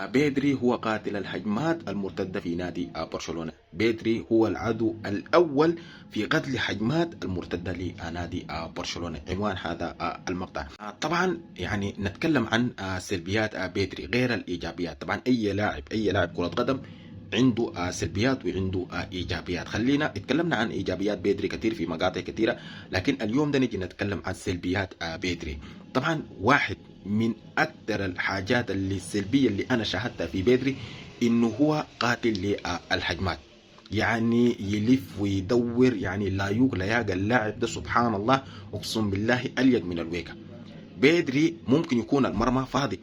بيدري هو قاتل الهجمات المرتدة في نادي برشلونة. بيدري هو العدو الأول في قتل هجمات المرتدة لنادي برشلونة. عنوان هذا المقطع. طبعا يعني نتكلم عن سلبيات بيدري غير الإيجابيات. طبعا أي لاعب كرة قدم عنده سلبيات وعنده ايجابيات. خلينا اتكلمنا عن ايجابيات بيدري كثير في مقاطع كثيره، لكن اليوم ده نجي نتكلم عن سلبيات بيدري. طبعا واحد من اكثر الحاجات السلبيه اللي انا شاهدتها في بيدري انه هو قاتل للهجمات. يعني يلف ويدور، يعني لا يقلى اللاعب ده سبحان الله اقسم بالله اليق من الويكه. بيدري ممكن يكون المرمى فاضي،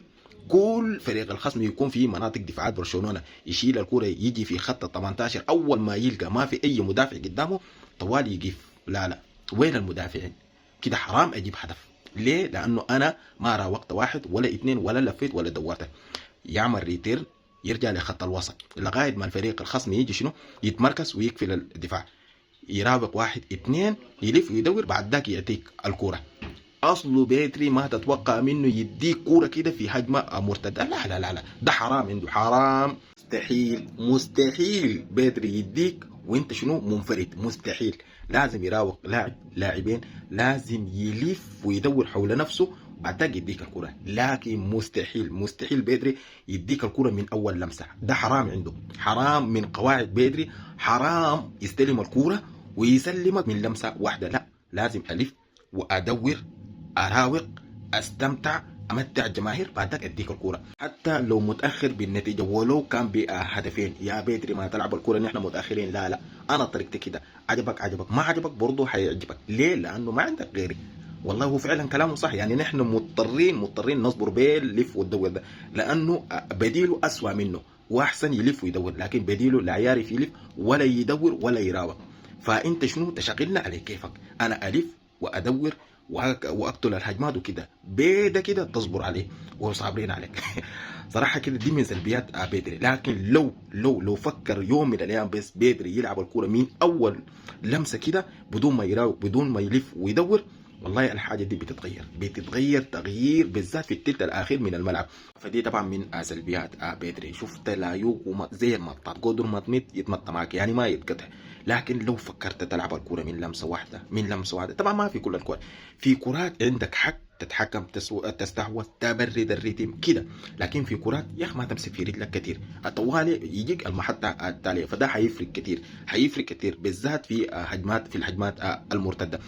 كل فريق الخصم يكون في مناطق دفاعات برشلونه، يشيل الكره يجي في خط ال 18، اول ما يلقى ما في اي مدافع قدامه طوال يقف. لا وين المدافعين؟ كده حرام اجيب هدف. ليه؟ لانه انا ما راوغت واحد ولا اثنين ولا لفيت ولا دورت. يعمل ريتيرن، يرجع لخط الوسط لغايه ما الفريق الخصم يجي شنو يتمركز ويقفل الدفاع، يراوغ واحد اثنين يلف ويدور، بعد ذاك يعطيك الكوره. اصله بيدري ما تتوقع منه يديك كوره كده في هجمه مرتده. لا ده حرام عنده، حرام. مستحيل بيدري يديك وانت شنو منفرد، مستحيل. لازم يراوغ لاعبين، لازم يلف ويدور حول نفسه بعد ذاك يديك الكرة. لكن مستحيل بيدري يديك الكرة من أول لمسة. ده حرام عنده، حرام من قواعد بيدري، حرام يستلم الكرة ويسلمك من لمسة واحدة. لا، لازم ألف وأدور، اراوغ، استمتع، امتع الجماهير، بعد ذاك اديك الكوره حتى لو متاخر بالنتيجه ولو كان بهدفين. يا بيدري ما تلعب الكوره نحن متاخرين. لا انا طريقتي كده، عجبك ما عجبك برضه حيعجبك. ليه؟ لانه ما عندك غيري. والله هو فعلا كلامه صح. يعني نحن مضطرين نصبر بيه اللف والدور ده، لانه بديله اسوأ منه واحسن يلف ويدور، لكن بديله لا يعرف يلف ولا يدور ولا يراوغ. فانت شنو تشغلنا على كيفك، انا الف وادور واقتل الهجمات وكده. بيدا كده تصبر عليه وصابرين عليك. صراحه كده دي من سلبيات بيدري. لكن لو فكر يوم من الايام بس بيدري يلعب الكوره من اول لمسه كده بدون ما يراوغ بدون ما يلف ويدور، والله الحاجه دي بتتغير تغيير بالذات في الثلث الاخير من الملعب. فدي طبعا من سلبيات بيدري. شفت لايوق زي المطاط، قدر ما تمت يتمطى معك، يعني ما يتقطع. لكن لو فكرت تلعب الكرة من لمسة واحدة، طبعا ما في كل الكرة، في كرات عندك حق تتحكم، تستحوذ، تبرد الريتم كده. لكن في كرات يا اخي ما تمسك في رجلك كتير، الطوالي يجيك المحطة التالية، فده حيفرق كتير بالذات في الهجمات المرتدة.